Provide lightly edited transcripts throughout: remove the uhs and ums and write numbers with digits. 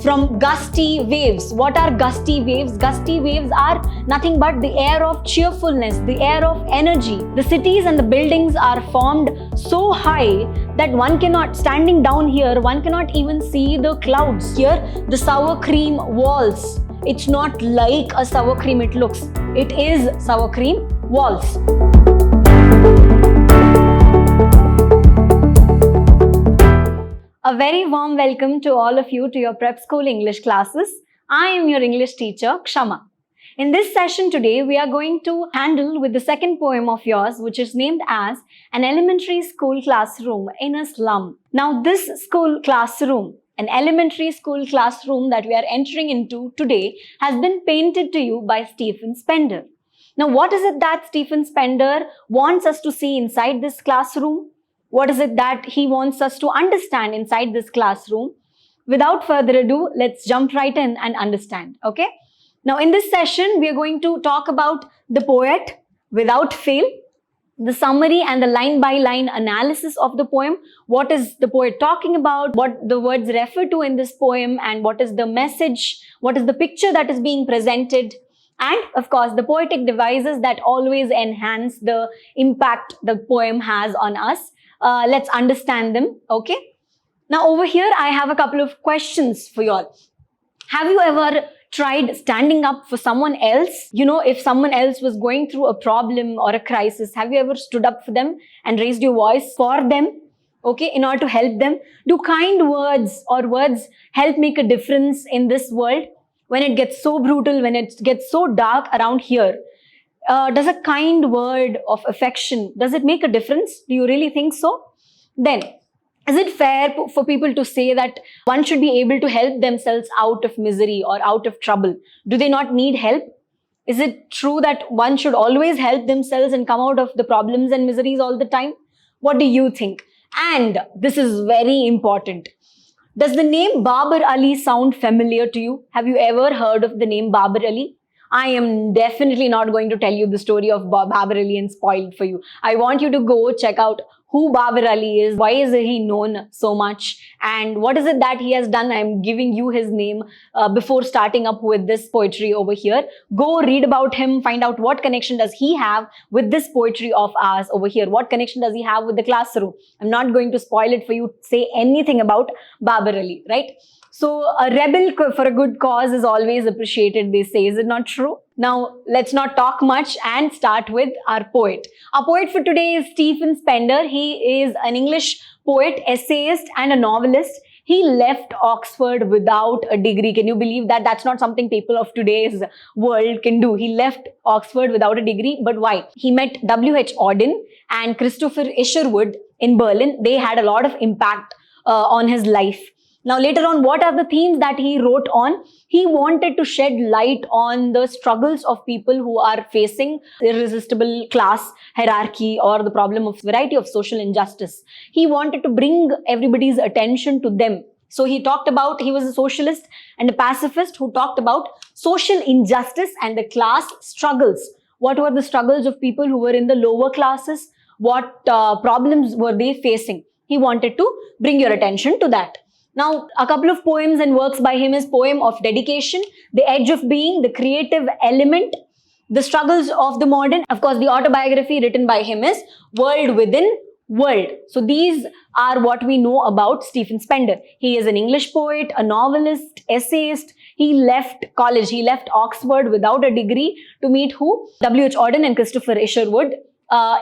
from gusty waves. What are gusty waves? Gusty waves are nothing but the air of cheerfulness, the air of energy. The cities and the buildings are formed so high that one cannot, standing down here, one cannot even see the clouds. Here, the sour cream walls. It's not like a sour cream it looks. It is sour cream walls. A very warm welcome to all of you to your prep school English classes. I am your English teacher, Kshama. In this session today, we are going to handle with the second poem of yours, which is named as An Elementary School Classroom in a Slum. Now, this school classroom, an elementary school classroom that we are entering into today, has been painted to you by Stephen Spender. Now, what is it that Stephen Spender wants us to see inside this classroom? What is it that he wants us to understand inside this classroom? Without further ado, let's jump right in and understand, okay? Now, in this session, we are going to talk about the poet without fail, the summary and the line-by-line analysis of the poem. What is the poet talking about? What the words refer to in this poem, and what is the message? What is the picture that is being presented? And of course, the poetic devices that always enhance the impact the poem has on us. Let's understand them, okay? Now, over here, I have a couple of questions for you all. Have you ever tried standing up for someone else? You know, if someone else was going through a problem or a crisis, have you ever stood up for them and raised your voice for them, okay, in order to help them? Do kind words or words help make a difference in this world? When it gets so brutal, when it gets so dark around here, does a kind word of affection, does it make a difference? Do you really think so? Then, is it fair for people to say that one should be able to help themselves out of misery or out of trouble? Do they not need help? Is it true that one should always help themselves and come out of the problems and miseries all the time? What do you think? And this is very important. Does the name Babar Ali sound familiar to you? Have you ever heard of the name Babar Ali? I am definitely not going to tell you the story of Babar Ali and spoil it for you. I want you to go check out who Babar Ali is, why is he known so much, and what is it that he has done. I'm giving you his name before starting up with this poetry over here. Go read about him, find out what connection does he have with this poetry of ours over here. What connection does he have with the classroom? I'm not going to spoil it for you, say anything about Babar Ali, right? So a rebel for a good cause is always appreciated, they say. Is it not true? Now, let's not talk much and start with our poet. Our poet for today is Stephen Spender. He is an English poet, essayist, and a novelist. He left Oxford without a degree. Can you believe that? That's not something people of today's world can do. He left Oxford without a degree. But why? He met W.H. Auden and Christopher Isherwood in Berlin. They had a lot of impact on his life. Now, later on, what are the themes that he wrote on? He wanted to shed light on the struggles of people who are facing irresistible class hierarchy or the problem of variety of social injustice. He wanted to bring everybody's attention to them. So he talked about, he was a socialist and a pacifist who talked about social injustice and the class struggles. What were the struggles of people who were in the lower classes? What problems were they facing? He wanted to bring your attention to that. Now, a couple of poems and works by him is Poem of Dedication, The Edge of Being, The Creative Element, The Struggles of the Modern. Of course, the autobiography written by him is World Within World. So these are what we know about Stephen Spender. He is an English poet, a novelist, essayist. He left college, he left Oxford without a degree to meet who? W.H. Auden and Christopher Isherwood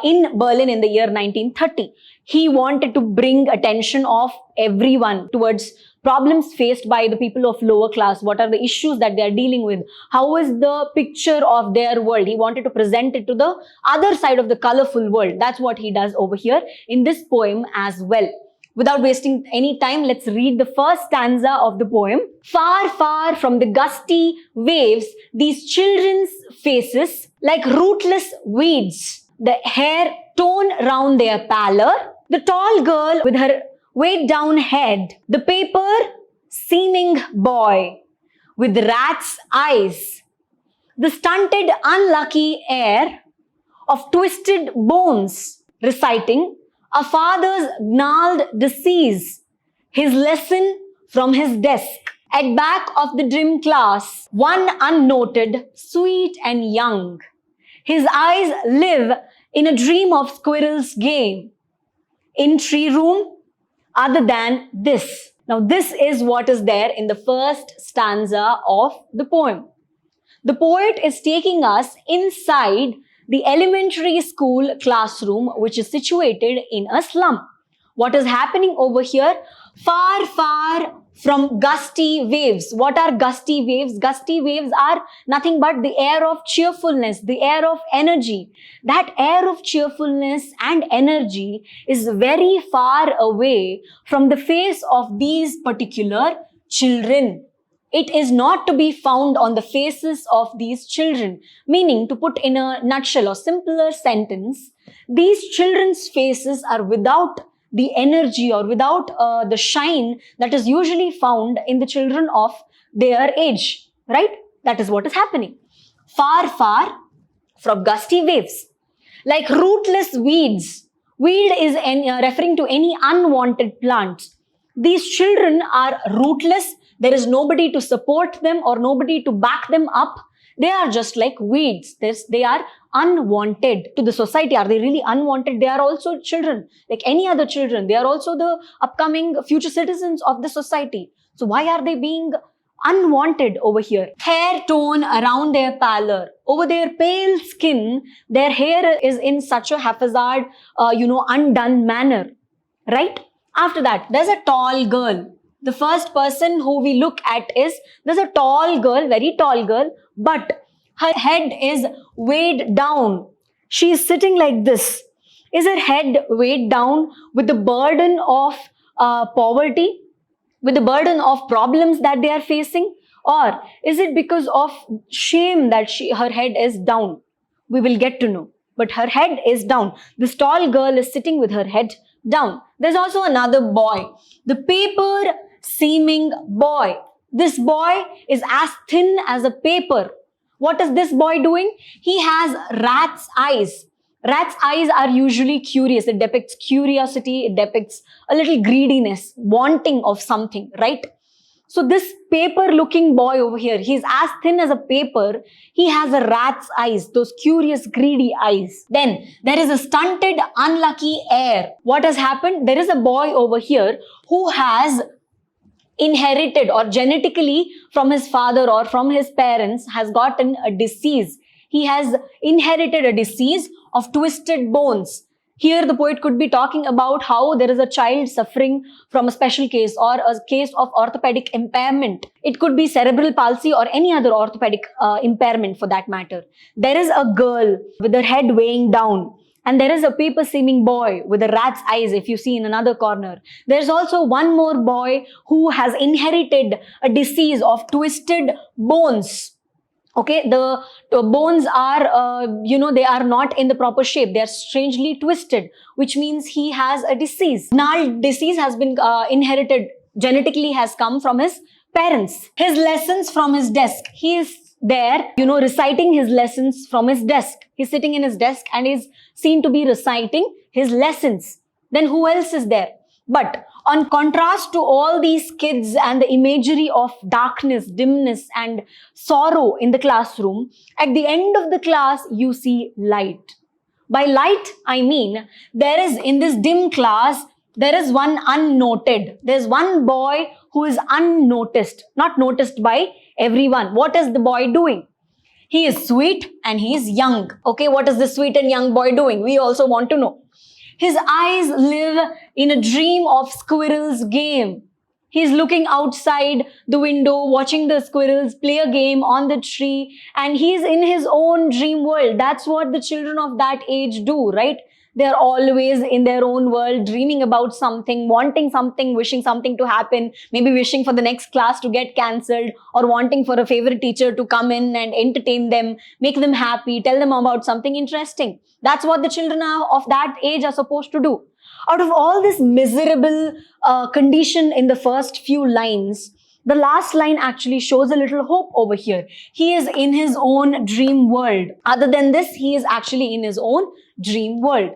in Berlin in the year 1930. He wanted to bring attention of everyone towards problems faced by the people of lower class. What are the issues that they are dealing with? How is the picture of their world? He wanted to present it to the other side of the colorful world. That's what he does over here in this poem as well. Without wasting any time, let's read the first stanza of the poem. Far, far from the gusty waves, these children's faces like rootless weeds, the hair torn round their pallor, the tall girl with her weighed down head, the paper seeming boy with rat's eyes, the stunted unlucky heir of twisted bones reciting a father's gnarled disease, his lesson from his desk. At back of the dim class, one unnoted, sweet and young. His eyes live in a dream of squirrel's game. In tree room, other than this. Now, this is what is there in the first stanza of the poem. The poet is taking us inside the elementary school classroom, which is situated in a slum. What is happening over here? Far, far from gusty waves. What are gusty waves? Gusty waves are nothing but the air of cheerfulness, the air of energy. That air of cheerfulness and energy is very far away from the face of these particular children. It is not to be found on the faces of these children. Meaning, to put in a nutshell or simpler sentence, these children's faces are without the energy or without the shine that is usually found in the children of their age, right? That is what is happening. Far, far from gusty waves. Like rootless weeds. Weed is referring to any unwanted plants. These children are rootless. There is nobody to support them or nobody to back them up. They are just like weeds. They are unwanted to the society. Are they really unwanted? They are also children, like any other children. They are also the upcoming future citizens of the society. So why are they being unwanted over here? Hair tone around their pallor. Over their pale skin, their hair is in such a haphazard, undone manner, right? After that, there's a tall girl. The first person who we look at is, there's a tall girl, very tall girl, but her head is weighed down. She is sitting like this. Is her head weighed down with the burden of poverty, with the burden of problems that they are facing? Or is it because of shame that her head is down? We will get to know. But her head is down. This tall girl is sitting with her head down. There's also another boy. The paper seeming boy. This boy is as thin as a paper. What is this boy doing? He has rat's eyes. Rat's eyes are usually curious. It depicts curiosity. It depicts a little greediness, wanting of something, right? So this paper-looking boy over here, he's as thin as a paper. He has a rat's eyes, those curious, greedy eyes. Then there is a stunted, unlucky heir. What has happened? There is a boy over here who has inherited or genetically from his father or from his parents has gotten a disease. He has inherited a disease of twisted bones. Here the poet could be talking about how there is a child suffering from a special case or a case of orthopedic impairment. It could be cerebral palsy or any other orthopedic impairment for that matter. There is a girl with her head weighing down. And there is a paper-seeming boy with a rat's eyes, if you see in another corner. There's also one more boy who has inherited a disease of twisted bones. Okay, the bones are, they are not in the proper shape. They are strangely twisted, which means he has a disease. Gnarled disease has been inherited, genetically has come from his parents. His lessons from his desk. He is there, reciting his lessons from his desk. He's sitting in his desk and is seen to be reciting his lessons. Then who else is there? But on contrast to all these kids and the imagery of darkness, dimness and sorrow in the classroom, at the end of the class, you see light. By light, I mean there is in this dim class, there is one unnoted. There's one boy who is unnoticed, not noticed by everyone. What is the boy doing? He is sweet and he is young. Okay, what is the sweet and young boy doing? We also want to know. His eyes live in a dream of squirrel's game. He's looking outside the window, watching the squirrels play a game on the tree, and he's in his own dream world. That's what the children of that age do, right? They're always in their own world, dreaming about something, wanting something, wishing something to happen, maybe wishing for the next class to get cancelled, or wanting for a favorite teacher to come in and entertain them, make them happy, tell them about something interesting. That's what the children of that age are supposed to do. Out of all this miserable condition in the first few lines, the last line actually shows a little hope over here. He is in his own dream world. Other than this, he is actually in his own dream world.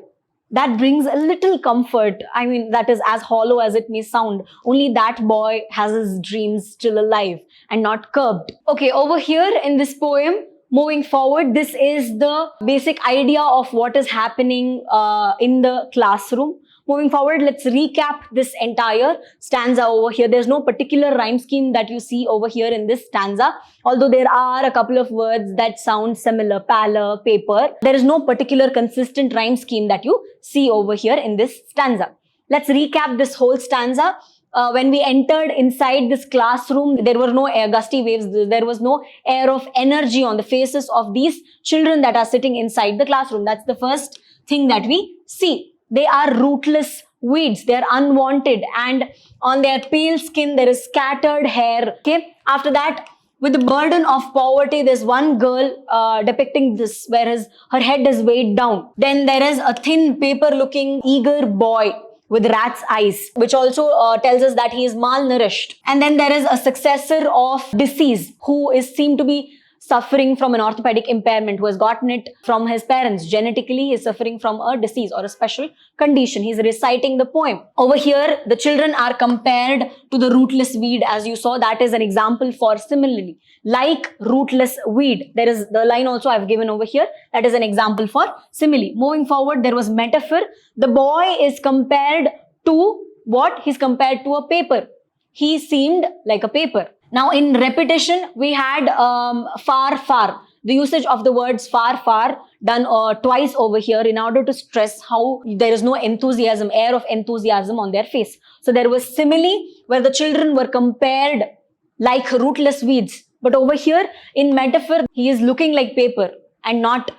that brings a little comfort. I mean, that is as hollow as it may sound. Only that boy has his dreams still alive and not curbed. Okay, over here in this poem, moving forward, this is the basic idea of what is happening in the classroom. Moving forward, let's recap this entire stanza over here. There's no particular rhyme scheme that you see over here in this stanza, although there are a couple of words that sound similar, pallor, paper. There is no particular consistent rhyme scheme that you see over here in this stanza. Let's recap this whole stanza. When we entered inside this classroom, there were no gusty waves. There was no air of energy on the faces of these children that are sitting inside the classroom. That's the first thing that we see. They are rootless weeds. They are unwanted, and on their pale skin there is scattered hair. Okay. After that, with the burden of poverty, there's one girl depicting this, whereas her head is weighed down. Then there is a thin, paper-looking, eager boy with rat's eyes, which also tells us that he is malnourished. And then there is a successor of disease who is seen to be suffering from an orthopedic impairment, who has gotten it from his parents. Genetically, he is suffering from a disease or a special condition. He's reciting the poem. Over here, the children are compared to the rootless weed, as you saw. That is an example for similarly. Like rootless weed. There is the line also I've given over here. That is an example for simile. Moving forward, there was metaphor. The boy is compared to what? He's compared to a paper. He seemed like a paper. Now in repetition, we had far, far. The usage of the words far, far done twice over here in order to stress how there is no enthusiasm, air of enthusiasm on their face. So there was simile where the children were compared like rootless weeds. But over here in metaphor, he is looking like paper and not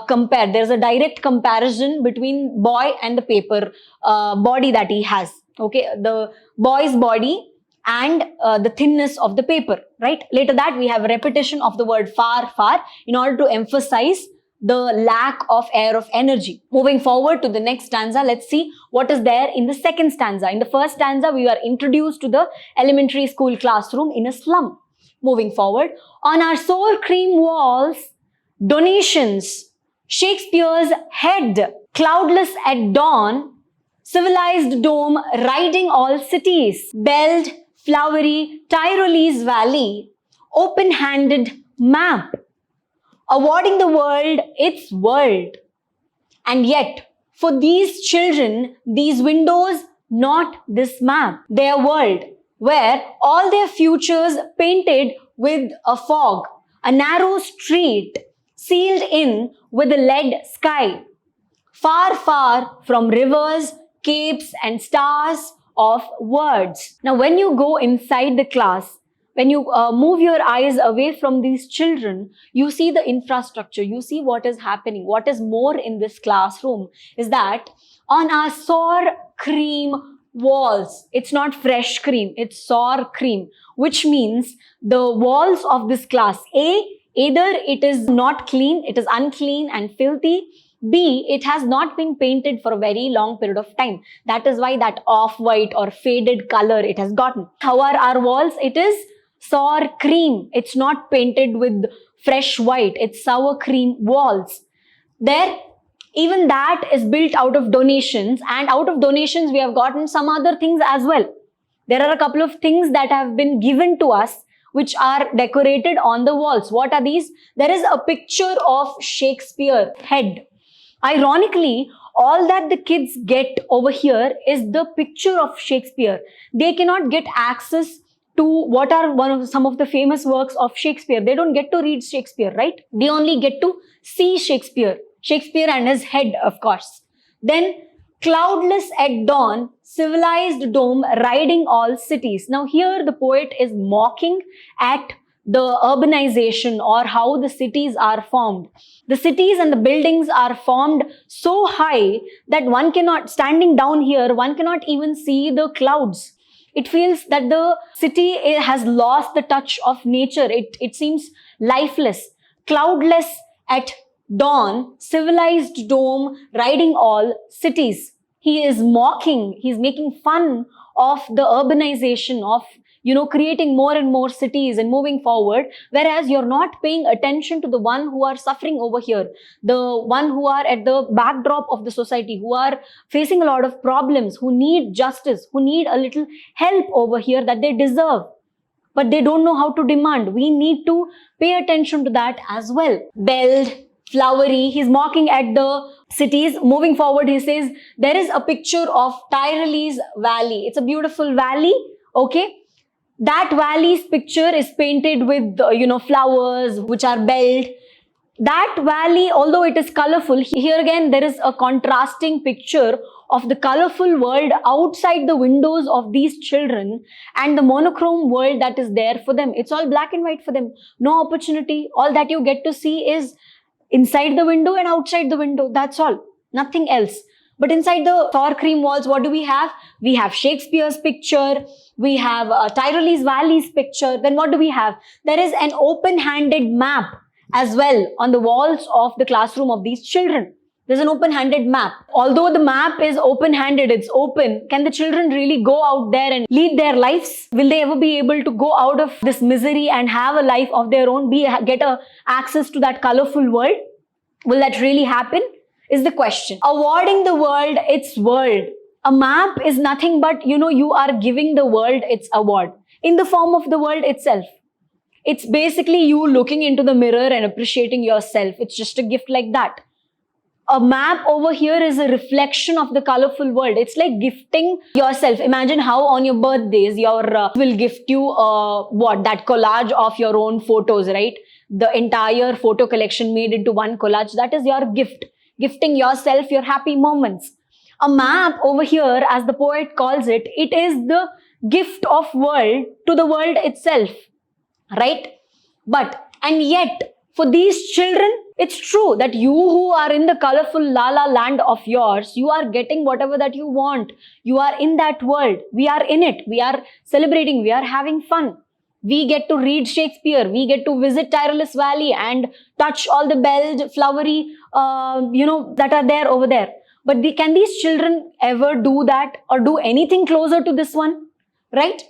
compared. There's a direct comparison between boy and the paper body that he has. Okay, the boy's body and the thinness of the paper, right? Later that we have a repetition of the word far, far in order to emphasize the lack of air of energy. Moving forward to the next stanza, let's see what is there in the second stanza. In the first stanza, we are introduced to the elementary school classroom in a slum. Moving forward, on our sour cream walls, donations, Shakespeare's head, cloudless at dawn, civilized dome riding all cities, belled, flowery Tyrolese valley, open-handed map, awarding the world its world. And yet, for these children, these windows, not this map, their world, where all their futures painted with a fog, a narrow street sealed in with a lead sky, far, far from rivers, capes and stars of words. Now, when you go inside the class, when you move your eyes away from these children, you see the infrastructure, you see what is happening. What is more in this classroom is that on our sour cream walls, it's not fresh cream, it's sour cream, which means the walls of this class, either it is not clean, it is unclean and filthy, B, it has not been painted for a very long period of time. That is why that off-white or faded color it has gotten. How are our walls? It is sour cream. It's not painted with fresh white. It's sour cream walls. There, even that is built out of donations, and out of donations we have gotten some other things as well. There are a couple of things that have been given to us which are decorated on the walls. What are these? There is a picture of Shakespeare head. Ironically, all that the kids get over here is the picture of Shakespeare. They cannot get access to what are some of the famous works of Shakespeare. They don't get to read Shakespeare, right? They only get to see Shakespeare. Shakespeare and his head, of course. Then, cloudless at dawn, civilized dome riding all cities. Now here the poet is mocking at the urbanization or how the cities are formed. The cities and the buildings are formed so high that one cannot, standing down here, one cannot even see the clouds. It feels that the city has lost the touch of nature. It seems lifeless. Cloudless at dawn, civilized dome riding all cities. He is mocking, he's making fun of the urbanization, of creating more and more cities and moving forward, whereas you're not paying attention to the one who are suffering over here, the one who are at the backdrop of the society, who are facing a lot of problems, who need justice, who need a little help over here that they deserve, but they don't know how to demand. We need to pay attention to that as well. Belled, flowery, he's mocking at the cities. Moving forward, he says, there is a picture of Tyrolese Valley. It's a beautiful valley, okay? That valley's picture is painted with, flowers which are belled. That valley, although it is colorful, here again there is a contrasting picture of the colorful world outside the windows of these children and the monochrome world that is there for them. It's all black and white for them. No opportunity. All that you get to see is inside the window and outside the window. That's all. Nothing else. But inside the sour cream walls, what do we have? We have Shakespeare's picture. We have Tyrolese Valley's picture. Then what do we have? There is an open-handed map as well on the walls of the classroom of these children. There's an open-handed map. Although the map is open-handed, it's open, can the children really go out there and lead their lives? Will they ever be able to go out of this misery and have a life of their own, get access to that colorful world? Will that really happen? Is the question. Awarding the world its world. A map is nothing but, you are giving the world its award in the form of the world itself. It's basically you looking into the mirror and appreciating yourself. It's just a gift like that. A map over here is a reflection of the colorful world. It's like gifting yourself. Imagine how on your birthdays, will gift you that collage of your own photos, right? The entire photo collection made into one collage. That is your gift. Gifting yourself your happy moments. A map over here, as the poet calls it, it is the gift of world to the world itself, right? And yet, for these children, it's true that you who are in the colorful la-la land of yours, you are getting whatever that you want. You are in that world. We are in it. We are celebrating. We are having fun. We get to read Shakespeare. We get to visit Tyrolese Valley and touch all the belled, flowery, that are there over there. But can these children ever do that or do anything closer to this one, right?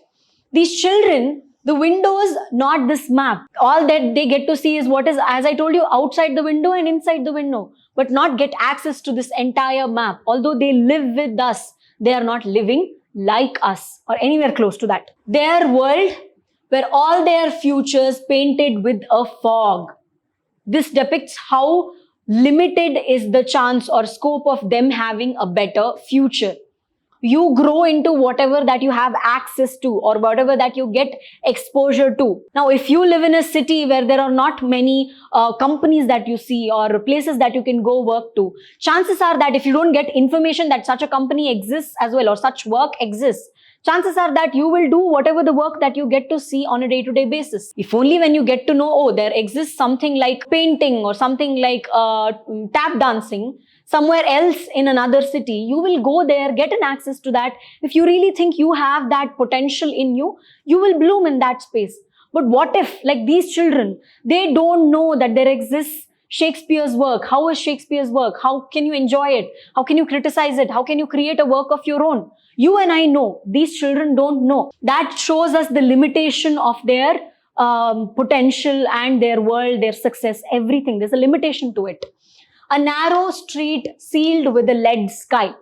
These children, the windows, not this map. All that they get to see is what is, as I told you, outside the window and inside the window, but not get access to this entire map. Although they live with us, they are not living like us or anywhere close to that. Their world, where all their futures painted with a fog. This depicts how limited is the chance or scope of them having a better future. You grow into whatever that you have access to or whatever that you get exposure to. Now, if you live in a city where there are not many companies that you see or places that you can go work to, chances are that if you don't get information that such a company exists as well or such work exists, chances are that you will do whatever the work that you get to see on a day-to-day basis. If only when you get to know, there exists something like painting or something like tap dancing somewhere else in another city, you will go there, get an access to that. If you really think you have that potential in you, you will bloom in that space. But what if, like these children, they don't know that there exists Shakespeare's work. How is Shakespeare's work? How can you enjoy it? How can you criticize it? How can you create a work of your own? You and I know. These children don't know. That shows us the limitation of their potential and their world, their success, everything. There's a limitation to it. A narrow street sealed with a lead sky.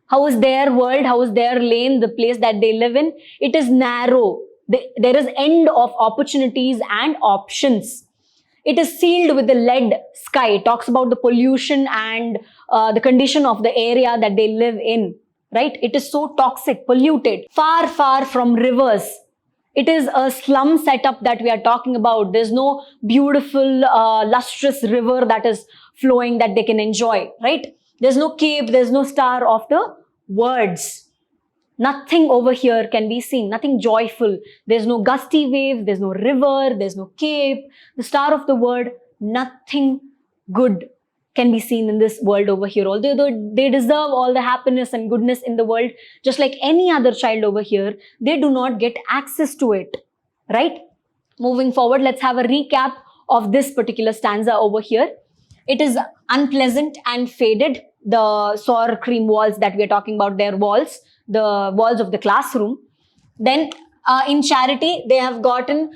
How is their world? How is their lane, the place that they live in? It is narrow. There is end of opportunities and options. It is sealed with the lead sky. It talks about the pollution and the condition of the area that they live in, right? It is so toxic, polluted, far, far from rivers. It is a slum setup that we are talking about. There's no beautiful, lustrous river that is flowing that they can enjoy, right? There's no cape, there's no star of the words. Nothing over here can be seen, nothing joyful. There's no gusty wave, there's no river, there's no cape, the star of the word, nothing good can be seen in this world over here. Although they deserve all the happiness and goodness in the world, just like any other child over here, they do not get access to it, right? Moving forward, let's have a recap of this particular stanza over here. It is unpleasant and faded. The sour cream walls that we are talking about, their walls, the walls of the classroom. Then In charity, they have gotten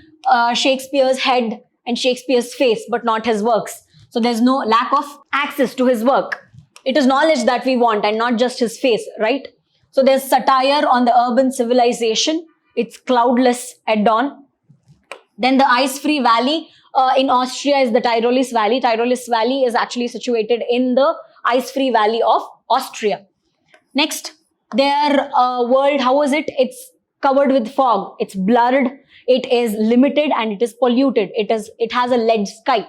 Shakespeare's head and Shakespeare's face, but not his works. So there's no lack of access to his work. It is knowledge that we want and not just his face, right? So there's satire on the urban civilization. It's cloudless at dawn. Then the ice-free valley in Austria is the Tyrolese Valley. Tyrolese Valley is actually situated in the ice-free valley of Austria. Next, their world, how is it? It's covered with fog. It's blurred. It is limited and it is polluted. It has a lead sky,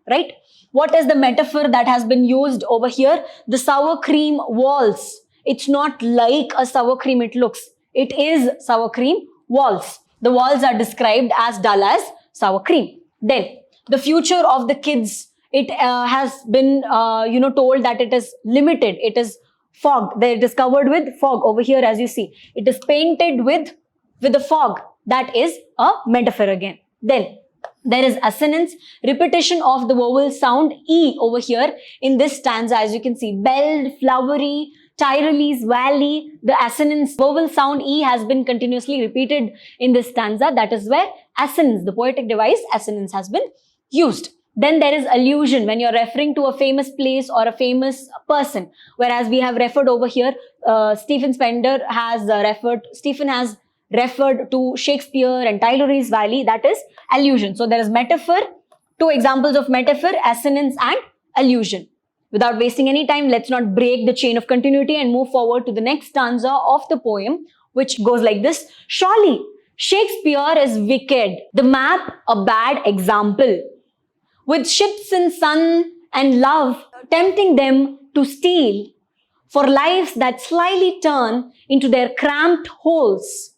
right? What is the metaphor that has been used over here? The sour cream walls. It's not like a sour cream it looks. It is sour cream walls. The walls are described as dull as sour cream. Then, the future of the kids, it has been, told that it is limited. It is fog. It is covered with fog over here, as you see. It is painted with the fog. That is a metaphor again. Then, there is assonance, repetition of the vowel sound E over here in this stanza, as you can see. Belled, flowery, Tyrolese Valley, the assonance vowel sound E has been continuously repeated in this stanza. That is where assonance, the poetic device assonance, has been used. Then there is allusion when you're referring to a famous place or a famous person. Whereas we have referred over here, Stephen has referred to Shakespeare and Tyrolese Valley. That is allusion. So there is metaphor, two examples of metaphor, assonance and allusion. Without wasting any time, let's not break the chain of continuity and move forward to the next stanza of the poem, which goes like this. Surely, Shakespeare is wicked, the map a bad example. With ships and sun and love tempting them to steal, for lives that slyly turn into their cramped holes.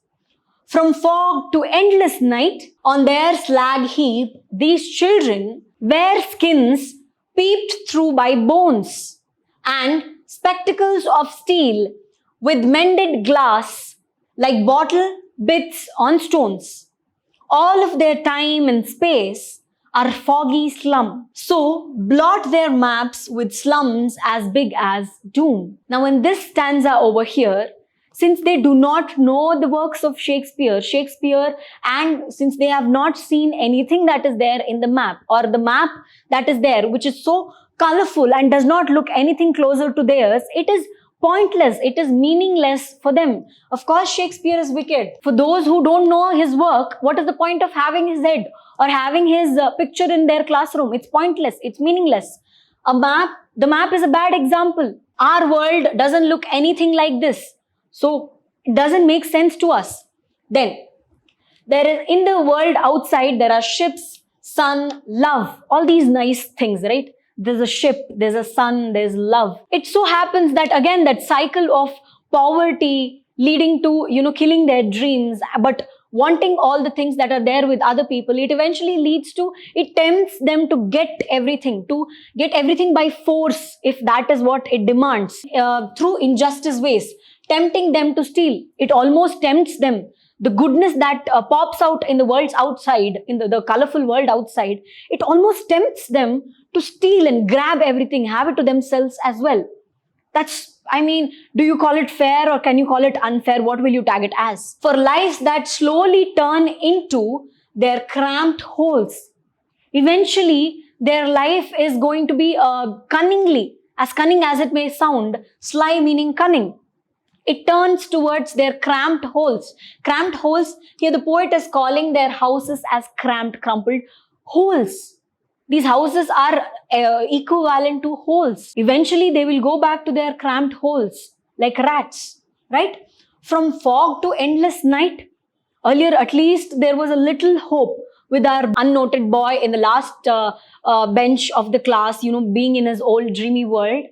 From fog to endless night, on their slag heap, these children wear skins peeped through by bones, and spectacles of steel with mended glass like bottle bits on stones. All of their time and space are foggy slum. So blot their maps with slums as big as doom. Now in this stanza over here, since they do not know the works of Shakespeare, and since they have not seen anything that is there in the map, or the map that is there, which is so colorful and does not look anything closer to theirs, it is pointless, it is meaningless for them. Of course, Shakespeare is wicked. For those who don't know his work, what is the point of having his head or having his picture in their classroom? It's pointless, it's meaningless. The map is a bad example. Our world doesn't look anything like this. So, it doesn't make sense to us. Then, there is in the world outside, there are ships, sun, love, all these nice things, right? There's a ship, there's a sun, there's love. It so happens that again, that cycle of poverty leading to, killing their dreams, but wanting all the things that are there with other people, it eventually leads to, it tempts them to get everything by force, if that is what it demands, through injustice ways. Tempting them to steal. It almost tempts them. The goodness that pops out in the world's outside, in the colorful world outside, it almost tempts them to steal and grab everything, have it to themselves as well. Do you call it fair or can you call it unfair? What will you tag it as? For lives that slowly turn into their cramped holes. Eventually, their life is going to be cunning as it may sound, sly meaning cunning. It turns towards their cramped holes. Cramped holes, here the poet is calling their houses as cramped, crumpled holes. These houses are equivalent to holes. Eventually, they will go back to their cramped holes, like rats, right? From fog to endless night. Earlier, at least, there was a little hope with our unnoted boy in the last bench of the class, being in his old dreamy world.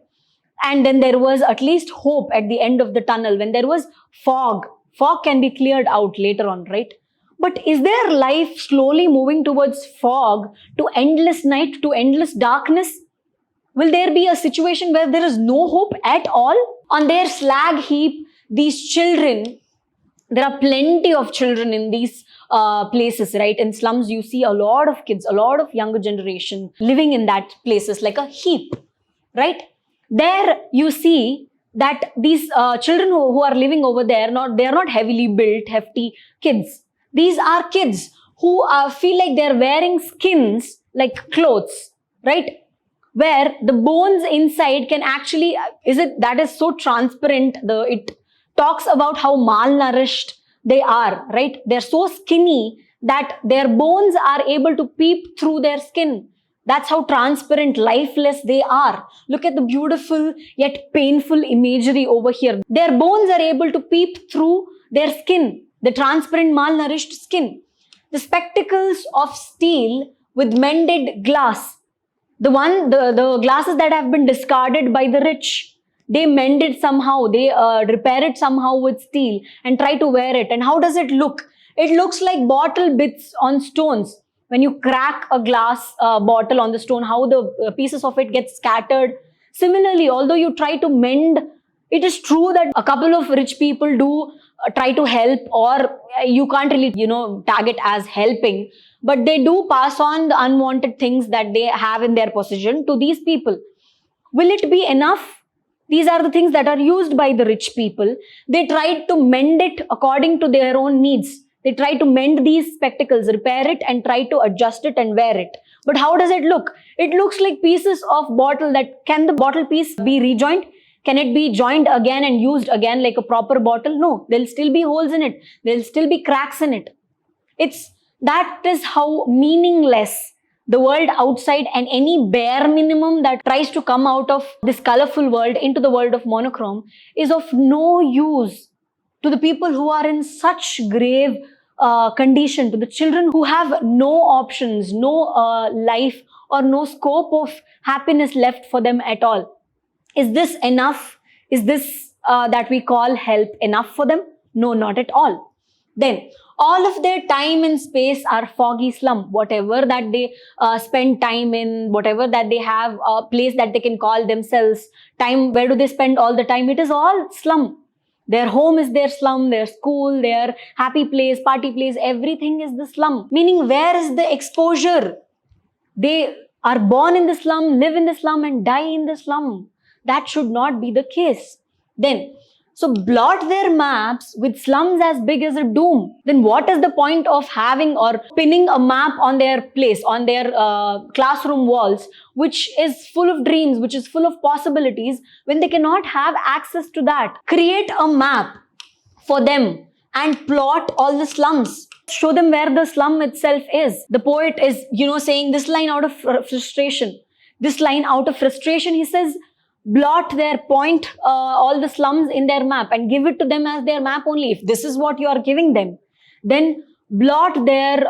And then there was at least hope at the end of the tunnel when there was fog. Fog can be cleared out later on, right? But is their life slowly moving towards fog, to endless night, to endless darkness? Will there be a situation where there is no hope at all? On their slag heap, these children, there are plenty of children in these places, right? In slums, you see a lot of kids, a lot of younger generation living in that places like a heap, right? There you see that these children who are living over there, they are not heavily built, hefty kids. These are kids who feel like they're wearing skins like clothes, right? Where the bones inside can actually, that is so transparent, it talks about how malnourished they are, right? They're so skinny that their bones are able to peep through their skin. That's how transparent, lifeless they are. Look at the beautiful yet painful imagery over here. Their bones are able to peep through their skin, the transparent, malnourished skin. The spectacles of steel with mended glass. The glasses that have been discarded by the rich, they mend it somehow, they repair it somehow with steel and try to wear it. And how does it look? It looks like bottle bits on stones. When you crack a glass bottle on the stone, how the pieces of it get scattered. Similarly, although you try to mend, it is true that a couple of rich people do try to help, or you can't really, tag it as helping, but they do pass on the unwanted things that they have in their possession to these people. Will it be enough? These are the things that are used by the rich people. They try to mend it according to their own needs. They try to mend these spectacles, repair it, and try to adjust it and wear it. But how does it look? It looks like pieces of bottle. Can the bottle piece be rejoined? Can it be joined again and used again like a proper bottle? No, there'll still be holes in it. There'll still be cracks in it. That is how meaningless the world outside, and any bare minimum that tries to come out of this colorful world into the world of monochrome is of no use to the people who are in such grave condition, to the children who have no options, no life or no scope of happiness left for them at all. Is this enough? Is this that we call help enough for them? No, not at all. Then, all of their time and space are foggy slum. Whatever that they spend time in, whatever that they have, a place that they can call themselves, time, where do they spend all the time? It is all slum. Their home is their slum, their school, their happy place, party place, everything is the slum. Meaning, where is the exposure? They are born in the slum, live in the slum, and die in the slum. That should not be the case. Then, so blot their maps with slums as big as a dome. Then what is the point of having or pinning a map on their place, on their classroom walls, which is full of dreams, which is full of possibilities, when they cannot have access to that? Create a map for them and plot all the slums. Show them where the slum itself is. The poet is, saying this line out of frustration. This line out of frustration, he says, blot their point, all the slums in their map and give it to them as their map only. If this is what you are giving them, then blot their,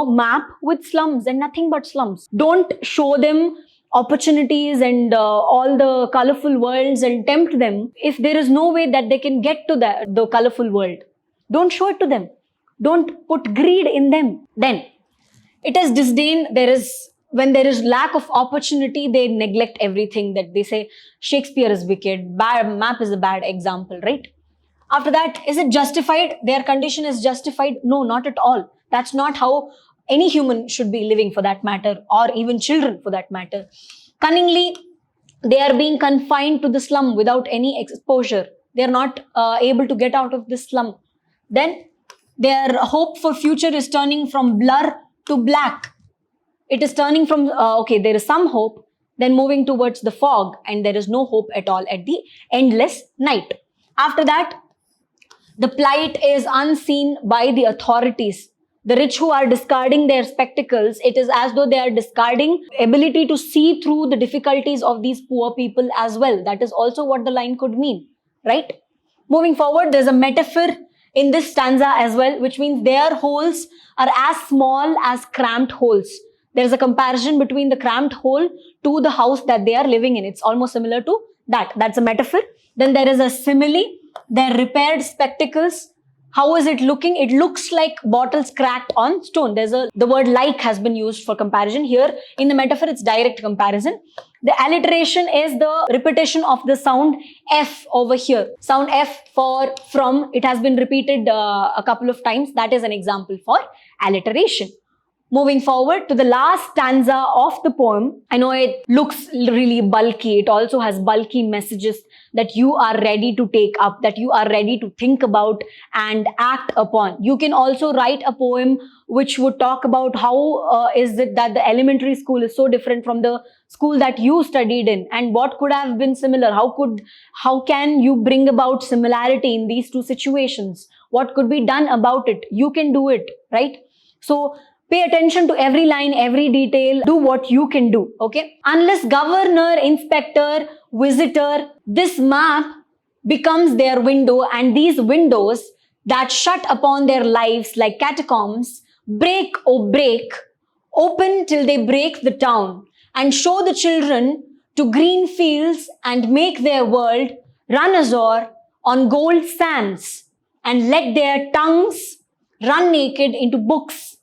map with slums and nothing but slums. Don't show them opportunities and all the colorful worlds and tempt them if there is no way that they can get to the colorful world. Don't show it to them. Don't put greed in them. Then, it is disdain. When there is lack of opportunity, they neglect everything. That they say Shakespeare is wicked, map is a bad example, right? After that, is it justified? Their condition is justified? No, not at all. That's not how any human should be living, for that matter, or even children for that matter. Cunningly, they are being confined to the slum without any exposure. They are not able to get out of this slum. Then their hope for future is turning from blur to black. It is turning from, there is some hope, then moving towards the fog, and there is no hope at all at the endless night. After that, the plight is unseen by the authorities. The rich who are discarding their spectacles, it is as though they are discarding ability to see through the difficulties of these poor people as well. That is also what the line could mean, right? Moving forward, there's a metaphor in this stanza as well, which means their holes are as small as cramped holes. There's a comparison between the cramped hole to the house that they are living in. It's almost similar to that. That's a metaphor. Then there is a simile. Their repaired spectacles. How is it looking? It looks like bottles cracked on stone. The word like has been used for comparison. Here in the metaphor, it's direct comparison. The alliteration is the repetition of the sound F over here. Sound F for from. It has been repeated a couple of times. That is an example for alliteration. Moving forward to the last stanza of the poem. I know it looks really bulky. It also has bulky messages that you are ready to take up, that you are ready to think about and act upon. You can also write a poem which would talk about how is it that the elementary school is so different from the school that you studied in, and what could have been similar. How can you bring about similarity in these two situations? What could be done about it? You can do it, right? So pay attention to every line, every detail. Do what you can do, okay? Unless governor, inspector, visitor, this map becomes their window, and these windows that shut upon their lives like catacombs, break, oh break, open till they break the town, and show the children to green fields and make their world run azure on gold sands, and let their tongues run naked into books.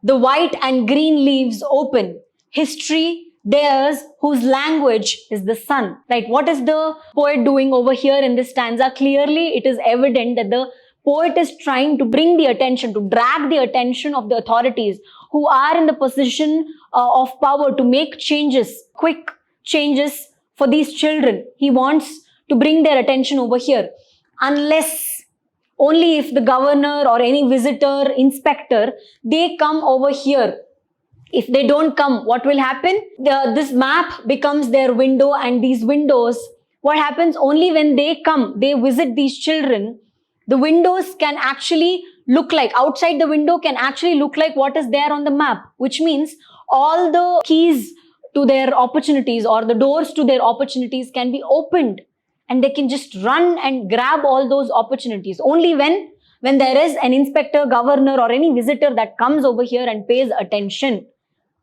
The white and green leaves open. History theirs whose language is the sun. Right? What is the poet doing over here in this stanza? Clearly, it is evident that the poet is trying to bring the attention, to drag the attention of the authorities who are in the position of power to make changes, quick changes for these children. He wants to bring their attention over here. Unless, only if the governor or any visitor, inspector, they come over here. If they don't come, what will happen? This map becomes their window, and these windows, what happens? Only when they come, they visit these children, the windows can actually look like, outside the window can actually look like what is there on the map, which means all the keys to their opportunities or the doors to their opportunities can be opened, and they can just run and grab all those opportunities. Only when there is an inspector, governor, or any visitor that comes over here and pays attention.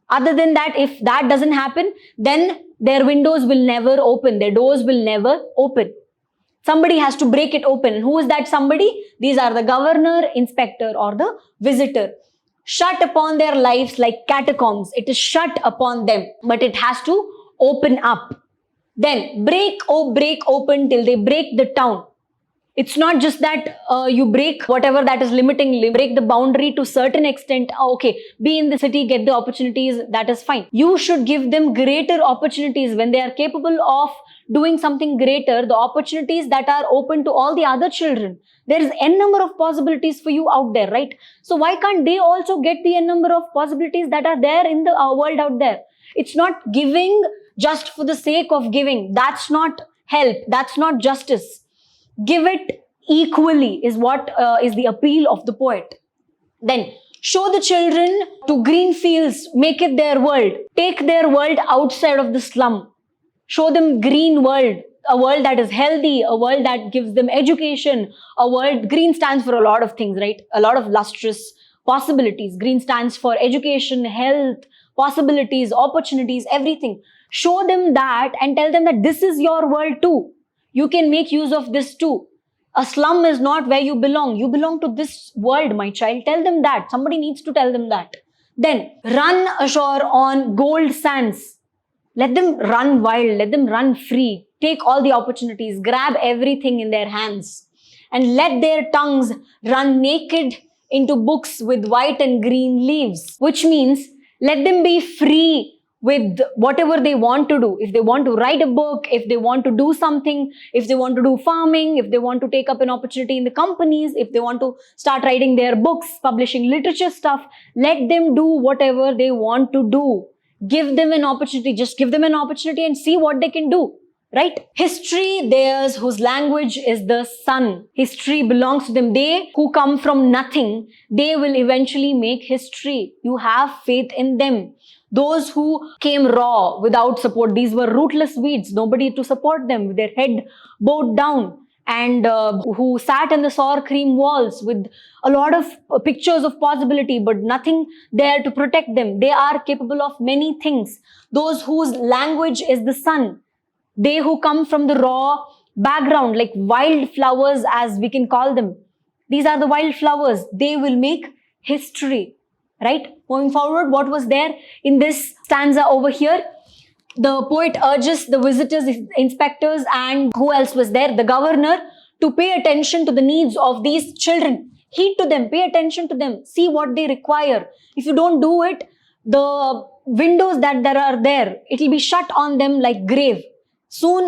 Other than that, if that doesn't happen, then their windows will never open, their doors will never open. Somebody has to break it open. And who is that somebody? These are the governor, inspector, or the visitor. Shut upon their lives like catacombs. It is shut upon them, but it has to open up. Then break, oh break open till they break the town. It's not just that you break whatever that is limiting, break the boundary to certain extent. Okay, be in the city, get the opportunities, that is fine. You should give them greater opportunities when they are capable of doing something greater, the opportunities that are open to all the other children. There is n number of possibilities for you out there, right? So why can't they also get the n number of possibilities that are there in the world out there? It's not giving just for the sake of giving. That's not help. That's not justice. Give it equally is what is the appeal of the poet. Then show the children to green fields, make it their world. Take their world outside of the slum. Show them green world, a world that is healthy, a world that gives them education, a world, green stands for a lot of things, right? A lot of lustrous possibilities. Green stands for education, health, possibilities, opportunities, everything. Show them that and tell them that this is your world too. You can make use of this too. A slum is not where you belong. You belong to this world, my child. Tell them that. Somebody needs to tell them that. Then run ashore on gold sands. Let them run wild. Let them run free. Take all the opportunities. Grab everything in their hands. And let their tongues run naked into books with white and green leaves. Which means let them be free with whatever they want to do. If they want to write a book, if they want to do something, if they want to do farming, if they want to take up an opportunity in the companies, if they want to start writing their books, publishing literature stuff, let them do whatever they want to do. Give them an opportunity. Just give them an opportunity and see what they can do. Right? History theirs whose language is the sun. History belongs to them. They who come from nothing, they will eventually make history. You have faith in them. Those who came raw without support, these were rootless weeds, nobody to support them, with their head bowed down, and who sat in the sour cream walls with a lot of pictures of possibility, but nothing there to protect them. They are capable of many things. Those whose language is the sun, they who come from the raw background, like wild flowers as we can call them. These are the wild flowers. They will make history. Right? Moving forward, what was there in this stanza over here? The poet urges the visitors, inspectors, and who else was there? The governor, to pay attention to the needs of these children. Heed to them, pay attention to them, see what they require. If you don't do it, the windows that there are there, it will be shut on them like grave. Soon,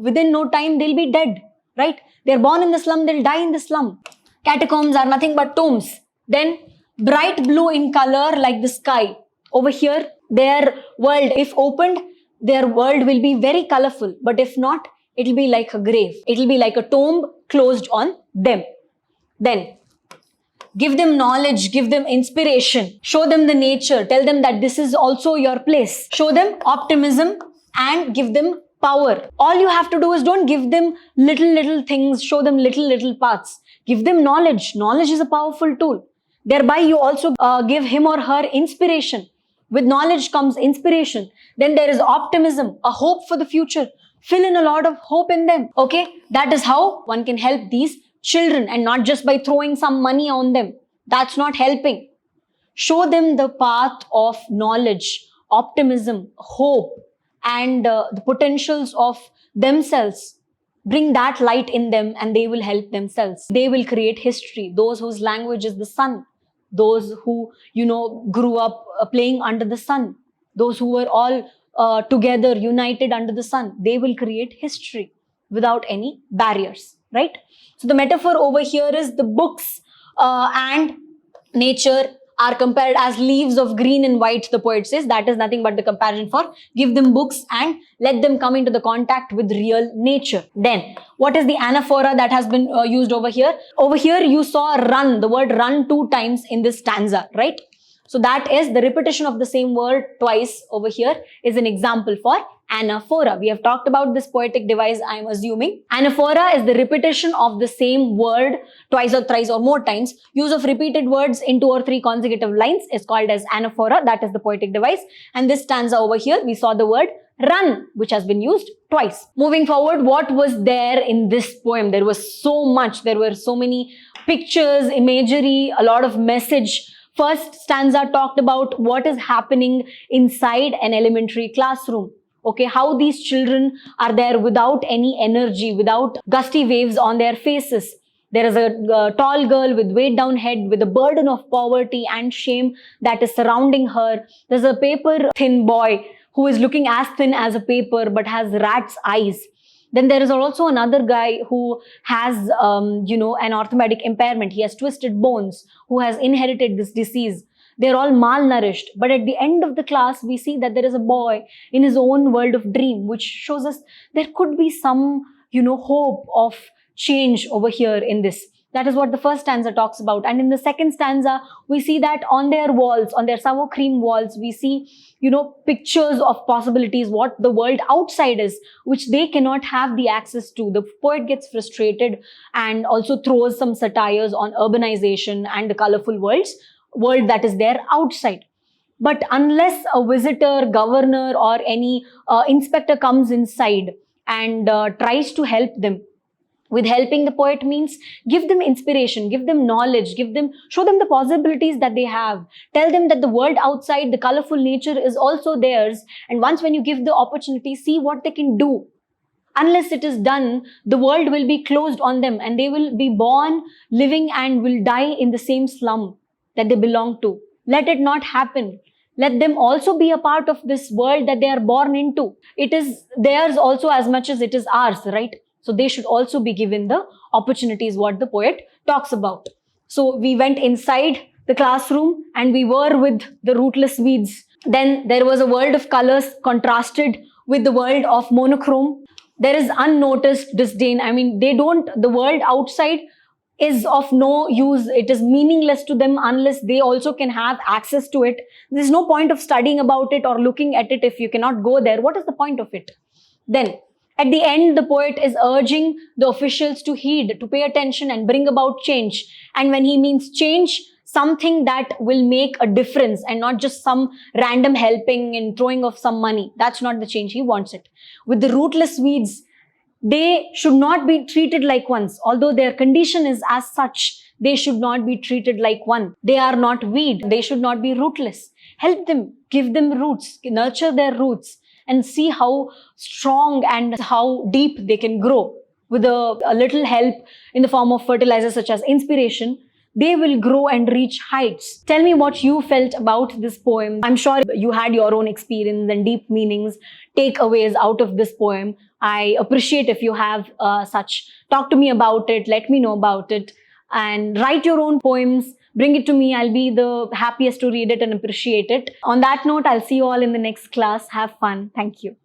within no time, they'll be dead, right? They're born in the slum, they'll die in the slum. Catacombs are nothing but tombs. Then, bright blue in color like the sky. Over here, their world, if opened, their world will be very colorful. But if not, it will be like a grave. It will be like a tomb closed on them. Then, give them knowledge, give them inspiration, show them the nature, tell them that this is also your place. Show them optimism and give them power. All you have to do is don't give them little things, show them little paths. Give them knowledge. Knowledge is a powerful tool. Thereby, you also give him or her inspiration. With knowledge comes inspiration. Then there is optimism, a hope for the future. Fill in a lot of hope in them. Okay, that is how one can help these children, and not just by throwing some money on them. That's not helping. Show them the path of knowledge, optimism, hope, and the potentials of themselves. Bring that light in them and they will help themselves. They will create history. Those whose language is the sun. Those who, grew up playing under the sun. Those who were all together, united under the sun. They will create history without any barriers, right? So the metaphor over here is the books and nature are compared as leaves of green and white, the poet says. That is nothing but the comparison for give them books and let them come into the contact with real nature. Then, what is the anaphora that has been used over here? Over here, you saw run, the word run 2 times in this stanza, right? So that is the repetition of the same word twice over here is an example for anaphora. We have talked about this poetic device, I am assuming. Anaphora is the repetition of the same word twice or thrice or more times. Use of repeated words in 2 or 3 consecutive lines is called as anaphora. That is the poetic device. And this stanza over here, we saw the word run, which has been used twice. Moving forward, what was there in this poem? There was so much. There were so many pictures, imagery, a lot of message. First stanza talked about what is happening inside an elementary classroom. Okay, how these children are there without any energy, without gusty waves on their faces. There is a tall girl with weighed down head, with a burden of poverty and shame that is surrounding her. There's a paper thin boy who is looking as thin as a paper but has rat's eyes. Then there is also another guy who has, an orthopedic impairment. He has twisted bones, who has inherited this disease. They're all malnourished. But at the end of the class, we see that there is a boy in his own world of dream, which shows us there could be some, hope of change over here in this. That is what the first stanza talks about. And in the second stanza, we see that on their walls, on their sour cream walls, we see, pictures of possibilities, what the world outside is, which they cannot have the access to. The poet gets frustrated and also throws some satires on urbanization and the colorful world that is there outside. But unless a visitor, governor, or any inspector comes inside and tries to help them, with helping, the poet means give them inspiration, give them knowledge, show them the possibilities that they have. Tell them that the world outside, the colorful nature is also theirs. And once when you give the opportunity, see what they can do. Unless it is done, the world will be closed on them and they will be born, living and will die in the same slum that they belong to. Let it not happen. Let them also be a part of this world that they are born into. It is theirs also as much as it is ours, right? So they should also be given the opportunities, what the poet talks about. So we went inside the classroom and we were with the rootless weeds. Then there was a world of colors contrasted with the world of monochrome. There is unnoticed disdain. The world outside is of no use. It is meaningless to them unless they also can have access to it. There's no point of studying about it or looking at it if you cannot go there. What is the point of it? Then, at the end, the poet is urging the officials to heed, to pay attention and bring about change. And when he means change, something that will make a difference and not just some random helping and throwing of some money. That's not the change. He wants it. With the rootless weeds, they should not be treated like ones. Although their condition is as such, they should not be treated like one. They are not weed. They should not be rootless. Help them, give them roots, nurture their roots, and see how strong and how deep they can grow with a little help in the form of fertilizers such as inspiration. they will grow and reach heights. Tell me what you felt about this poem. I'm sure you had your own experience and deep meanings, takeaways out of this poem. I appreciate if you have such. Talk to me about it, let me know about it, and write your own poems. Bring it to me. I'll be the happiest to read it and appreciate it. On that note, I'll see you all in the next class. Have fun. Thank you.